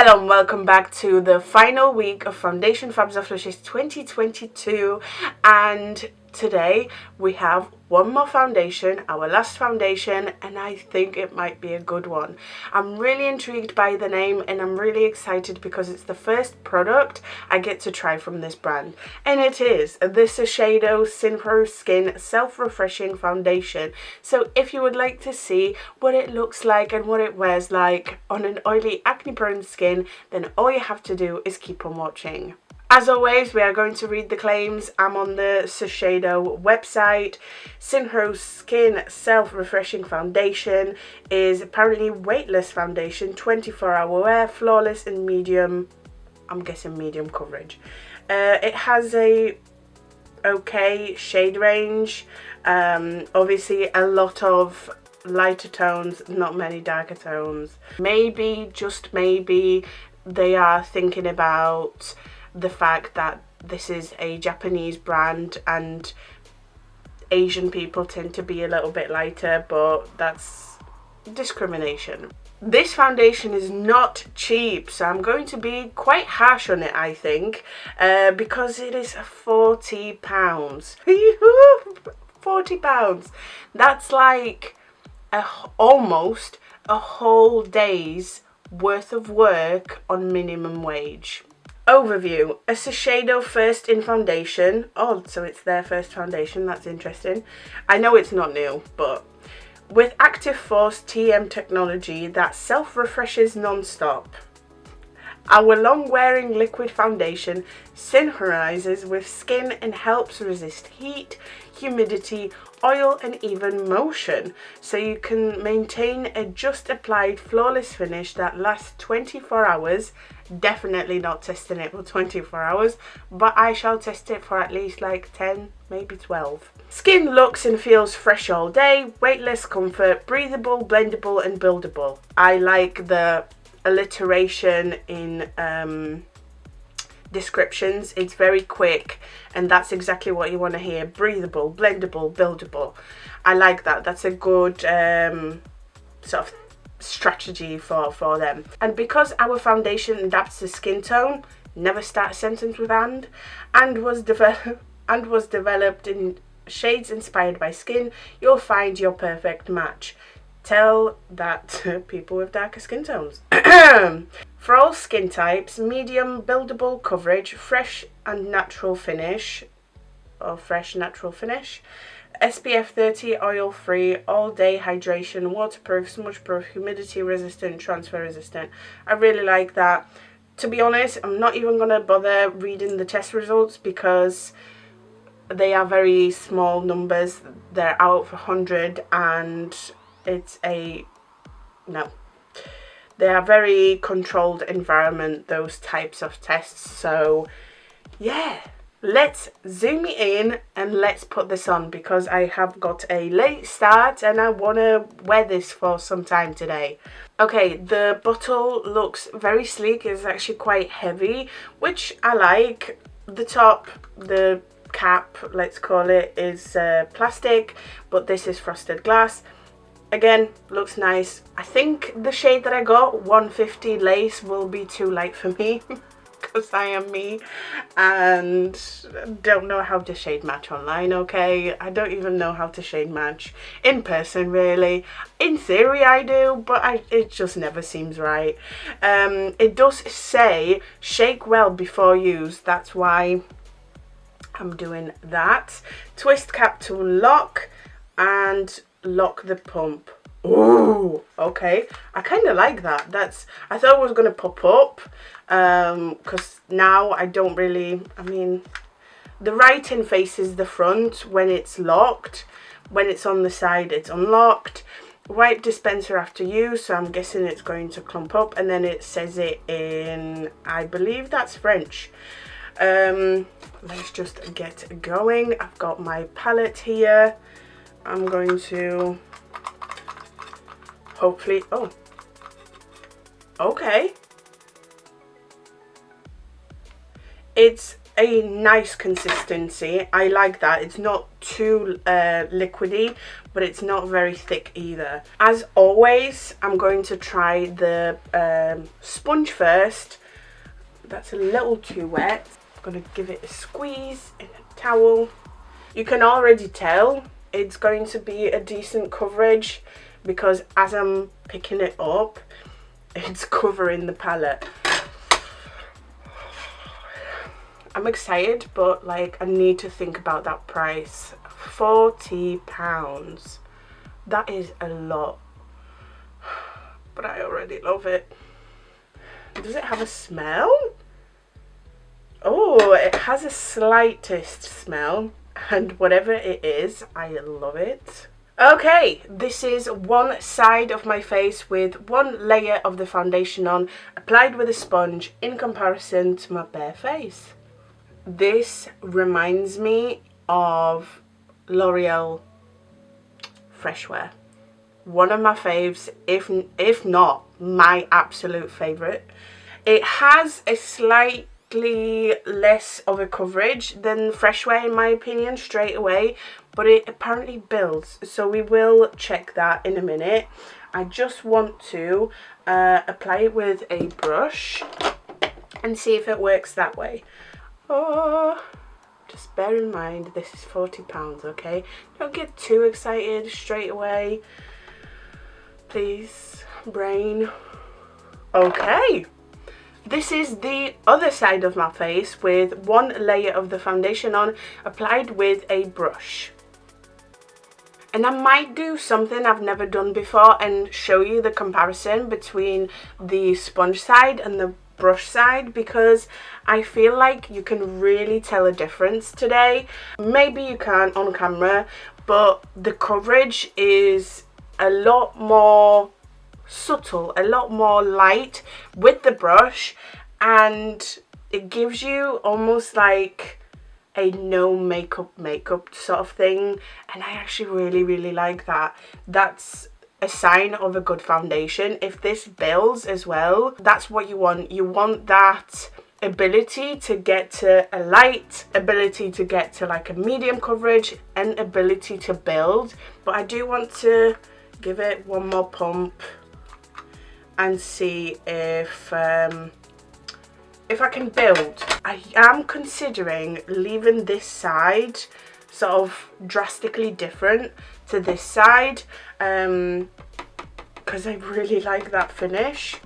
Hello and welcome back to the final week of Foundation Fabs of Luscious 2022, and today we have one more foundation, our last foundation, and I think it might be a good one. I'm really intrigued by the name and I'm really excited because it's the first product I get to try from this brand, and it is the Shiseido Synchro Skin Self-Refreshing Foundation. So if you would like to see what it looks like and what it wears like on an oily acne prone skin, then all you have to do is keep on watching. As always, we are going to read the claims. I'm on the Shiseido website. Synchro Skin Self-Refreshing Foundation is apparently weightless foundation, 24-hour wear, flawless and medium, I'm guessing medium coverage. It has a okay shade range. Obviously a lot of lighter tones, not many darker tones. Maybe, just maybe, they are thinking about the fact that this is a Japanese brand and Asian people tend to be a little bit lighter, but that's discrimination. This foundation is not cheap, so I'm going to be quite harsh on it, I think, because it is £40. £40. That's like almost a whole day's worth of work on minimum wage. Overview: a Shiseido first in foundation. Oh, so it's their first foundation, that's interesting. I know it's not new, but with active force TM technology that self-refreshes non-stop. Our long-wearing liquid foundation synchronizes with skin and helps resist heat, humidity, oil and even motion, so you can maintain a just applied flawless finish that lasts 24 hours. Definitely not testing it for 24 hours, but I shall test it for at least like 10, maybe 12. Skin looks and feels fresh all day, weightless comfort, breathable, blendable and buildable. I like the alliteration in descriptions. It's very quick and that's exactly what you want to hear. Breathable, blendable, buildable. I like that. That's a good sort of strategy for them. And because our foundation adapts to skin tone, never start a sentence with and was developed in shades inspired by skin, you'll find your perfect match. Tell that to people with darker skin tones. For all skin types, medium buildable coverage, fresh natural finish, SPF 30, oil free, all day hydration, waterproof, smudge proof, humidity resistant, transfer resistant. I really like that. To be honest, I'm not even going to bother reading the test results because they are very small numbers. They're out of 100 and it's no. They are very controlled environment, those types of tests. So yeah, let's zoom in and let's put this on because I have got a late start and I want to wear this for some time today. Okay, the bottle looks very sleek. It's actually quite heavy, which I like. The top, the cap, let's call it, is plastic, but this is frosted glass. Again, looks nice. I think the shade that I got, 150 lace, will be too light for me because I am me and don't know how to shade match online, okay? I don't even know how to shade match in person, really. In theory I do, but it just never seems right. It does say shake well before use, that's why I'm doing that. Twist cap to unlock and lock the pump. Ooh, okay. I kind of like that. I thought it was going to pop up because now I don't really, the writing faces the front when it's locked. When it's on the side, it's unlocked. Wipe dispenser after use, so I'm guessing it's going to clump up, and then it says it in, I believe that's French. Let's just get going. I've got my palette here. I'm going to hopefully, oh, okay. It's a nice consistency. I like that. It's not too liquidy, but it's not very thick either. As always, I'm going to try the sponge first. That's a little too wet. I'm going to give it a squeeze in a towel. You can already tell it's going to be a decent coverage because as I'm picking it up, it's covering the palette. I'm excited, but like I need to think about that price. £40. That is a lot, but I already love it. Does it have a smell? Oh, it has a slightest smell, and whatever it is, I love it. Okay, this is one side of my face with one layer of the foundation on, applied with a sponge in comparison to my bare face. This reminds me of L'Oreal Freshwear. One of my faves, if not my absolute favourite. It has a slightly less of a coverage than Freshwear in my opinion straight away, but it apparently builds, so we will check that in a minute. I just want to apply it with a brush and see if it works that way. Oh, just bear in mind this is £40, okay? Don't get too excited straight away, please, brain. Okay, this is the other side of my face with one layer of the foundation on, applied with a brush. And I might do something I've never done before and show you the comparison between the sponge side and the brush side, because I feel like you can really tell a difference today. Maybe you can't on camera, but the coverage is a lot more subtle, a lot more light with the brush, and it gives you almost like a no makeup sort of thing, and I actually really like that. That's a sign of a good foundation. If this builds as well, that's what you want. You want that ability to get to a light, ability to get to like a medium coverage, and ability to build. But I do want to give it one more pump and see if I can build. I am considering leaving this side sort of drastically different to this side, because I really like that finish,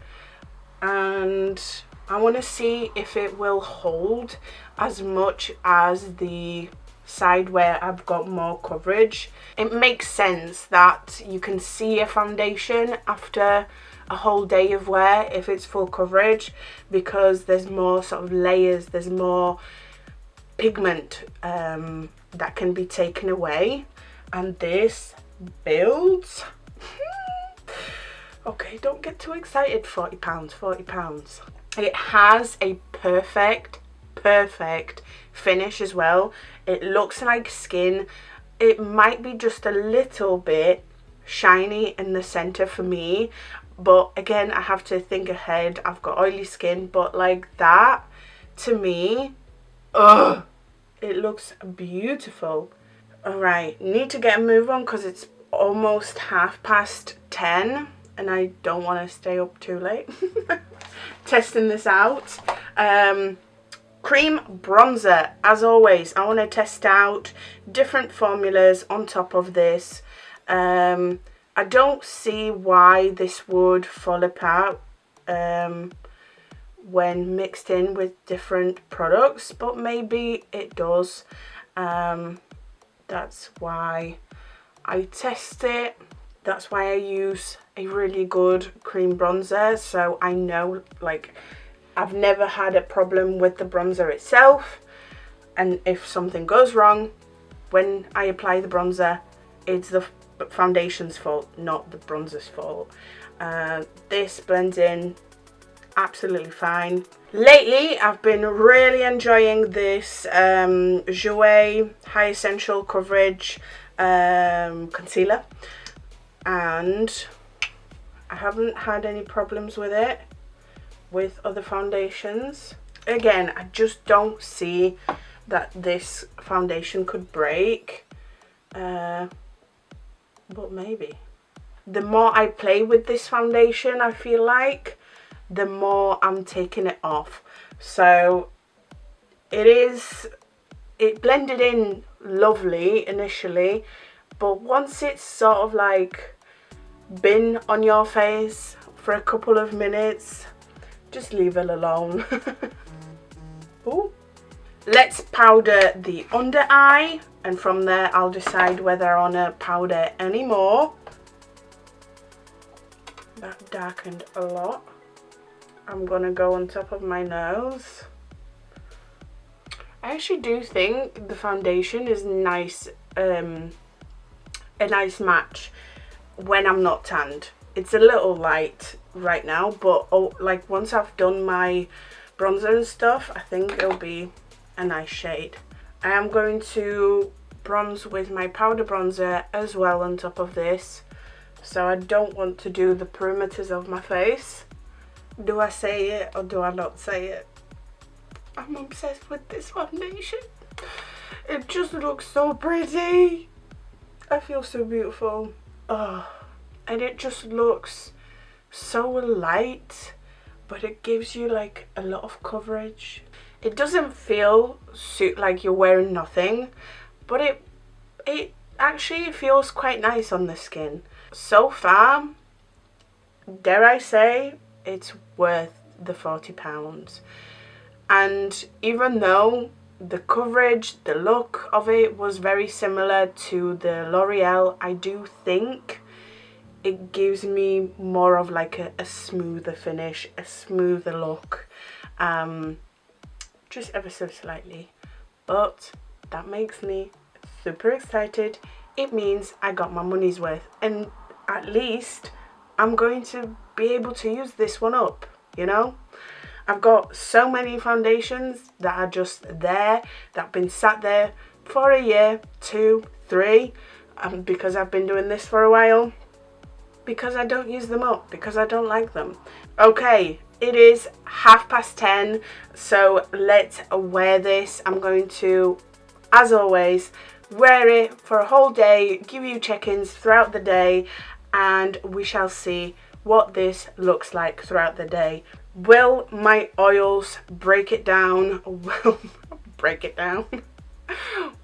and I want to see if it will hold as much as the side where I've got more coverage. It makes sense that you can see a foundation after a whole day of wear if it's full coverage, because there's more sort of layers, there's more pigment that can be taken away, and this builds. Okay, don't get too excited. £40. It has a perfect finish as well. It looks like skin. It might be just a little bit shiny in the center for me, but again, I have to think ahead. I've got oily skin, but like that, to me, it looks beautiful. Alright, need to get a move on because it's almost 10:30 and I don't want to stay up too late testing this out. Cream bronzer, as always. I want to test out different formulas on top of this. I don't see why this would fall apart when mixed in with different products, but maybe it does. That's why I test it. That's why I use a really good cream bronzer, so I know, like, I've never had a problem with the bronzer itself, and if something goes wrong when I apply the bronzer, it's the foundation's fault, not the bronzer's fault. This blends in absolutely fine. Lately, I've been really enjoying this Jouer High Essential Coverage concealer, and I haven't had any problems with it with other foundations. Again, I just don't see that this foundation could break. But maybe. The more I play with this foundation, I feel like, the more I'm taking it off. So it blended in lovely initially, but once it's sort of like been on your face for a couple of minutes, just leave it alone. Ooh. Let's powder the under eye, and from there I'll decide whether I want to powder any more. That darkened a lot. I'm gonna go on top of my nose. I actually do think the foundation is nice, a nice match when I'm not tanned. It's a little light right now, but like once I've done my bronzer and stuff, I think it'll be a nice shade. I am going to bronze with my powder bronzer as well on top of this, so I don't want to do the perimeters of my face. Do I say it or do I not say it? I'm obsessed with this foundation. It just looks so pretty. I feel so beautiful. Oh, and it just looks so light, but it gives you like a lot of coverage. It doesn't feel like you're wearing nothing, but it actually feels quite nice on the skin. So far, dare I say, it's worth the £40. And even though the coverage, the look of it was very similar to the L'Oreal, I do think it gives me more of like a smoother finish, a smoother look, just ever so slightly. But that makes me super excited. It means I got my money's worth, and at least I'm going to be able to use this one up, you know? I've got so many foundations that are just there, that have been sat there for a year, 2, 3, because I've been doing this for a while, because I don't use them up, because I don't like them. Okay, it is 10:30, so let's wear this. I'm going to, as always, wear it for a whole day, give you check-ins throughout the day, and we shall see what this looks like throughout the day. Will my oils break it down? Will break it down?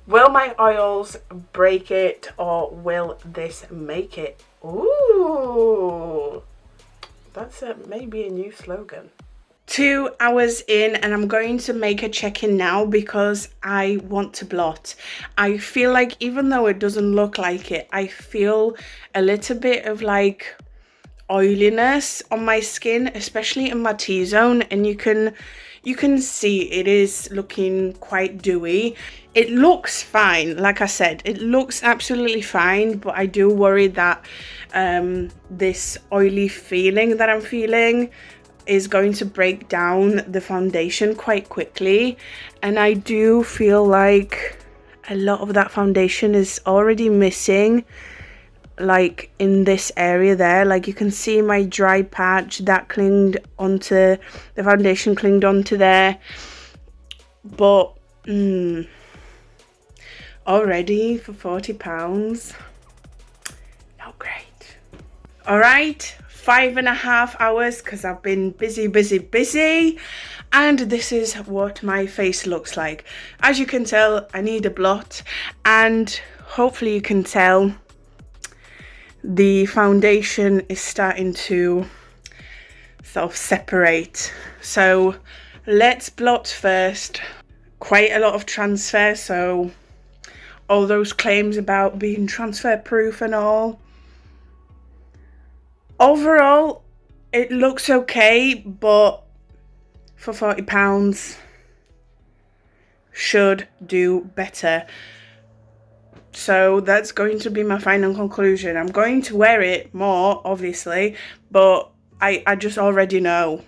Will my oils break it, or will this make it? Ooh, that's maybe a new slogan. 2 hours in, and I'm going to make a check-in now because I want to blot. I feel like, even though it doesn't look like it, I feel a little bit of like oiliness on my skin, especially in my T-zone, and you can see it is looking quite dewy. It looks fine, like I said, it looks absolutely fine, but I do worry that this oily feeling that I'm feeling is going to break down the foundation quite quickly, and I do feel like a lot of that foundation is already missing, like in this area there. Like you can see my dry patch that clinged onto the foundation, clinged onto there, but already for £40, not great. All right, 5.5 hours because I've been busy, and this is what my face looks like. As you can tell, I need a blot, and hopefully you can tell the foundation is starting to sort of separate. So let's blot first. Quite a lot of transfer, so all those claims about being transfer proof and all. Overall, it looks okay, but for £40 should do better. So that's going to be my final conclusion. I'm going to wear it more, obviously, but I just already know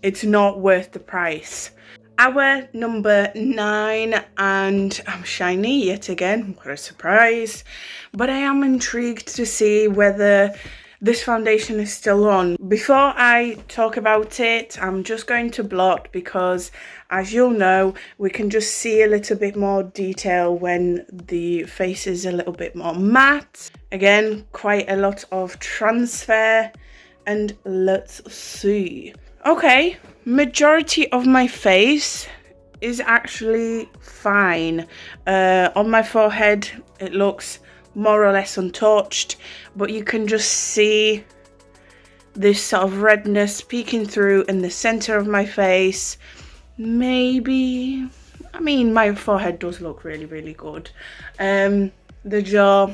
it's not worth the price. Hour number 9, and I'm shiny yet again. What a surprise. But I am intrigued to see whether this foundation is still on. Before I talk about it, I'm just going to blot because, as you'll know, we can just see a little bit more detail when the face is a little bit more matte. Again, quite a lot of transfer, and let's see. Okay, majority of my face is actually fine. On my forehead, it looks more or less untouched, but you can just see this sort of redness peeking through in the center of my face. Maybe, I mean, my forehead does look really, really good. The jaw,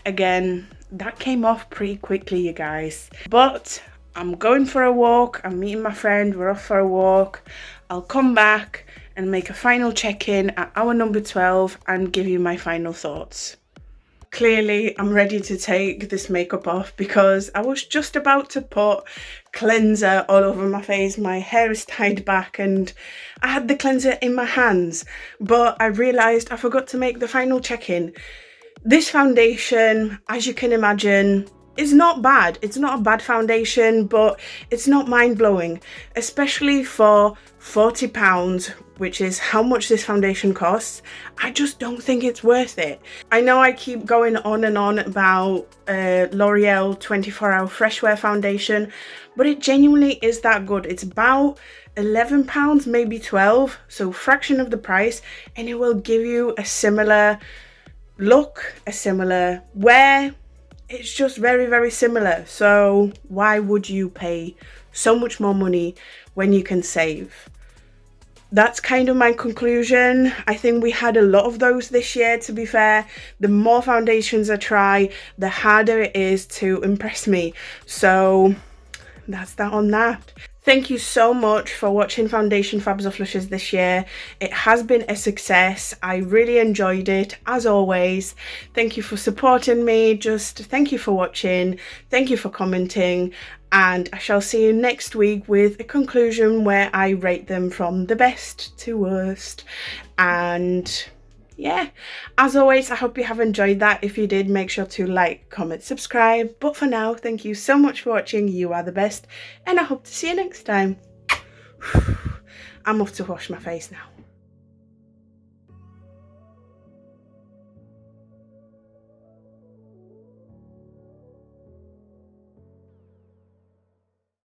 again, that came off pretty quickly, you guys. But I'm going for a walk. I'm meeting my friend. We're off for a walk. I'll come back and make a final check-in at hour number 12 and give you my final thoughts. Clearly, I'm ready to take this makeup off because I was just about to put cleanser all over my face. My hair is tied back and I had the cleanser in my hands, but I realised I forgot to make the final check-in. This foundation, as you can imagine, is not bad. It's not a bad foundation, but it's not mind-blowing, especially for £40, which is how much this foundation costs. I just don't think it's worth it. I know I keep going on and on about L'Oreal 24-Hour Fresh Wear foundation, but it genuinely is that good. It's about £11, maybe 12, so fraction of the price, and it will give you a similar look, a similar wear. It's just very, very similar. So why would you pay so much more money when you can save? That's kind of my conclusion. I think we had a lot of those this year, to be fair. The more foundations I try, the harder it is to impress me. So that's that on that. Thank you so much for watching Foundation Fabs or Flushes this year. It has been a success. I really enjoyed it, as always. Thank you for supporting me. Just thank you for watching. Thank you for commenting. And I shall see you next week with a conclusion where I rate them from the best to worst. And yeah, as always, I hope you have enjoyed that. If you did, make sure to like, comment, subscribe. But for now, thank you so much for watching. You are the best, and I hope to see you next time. I'm off to wash my face now.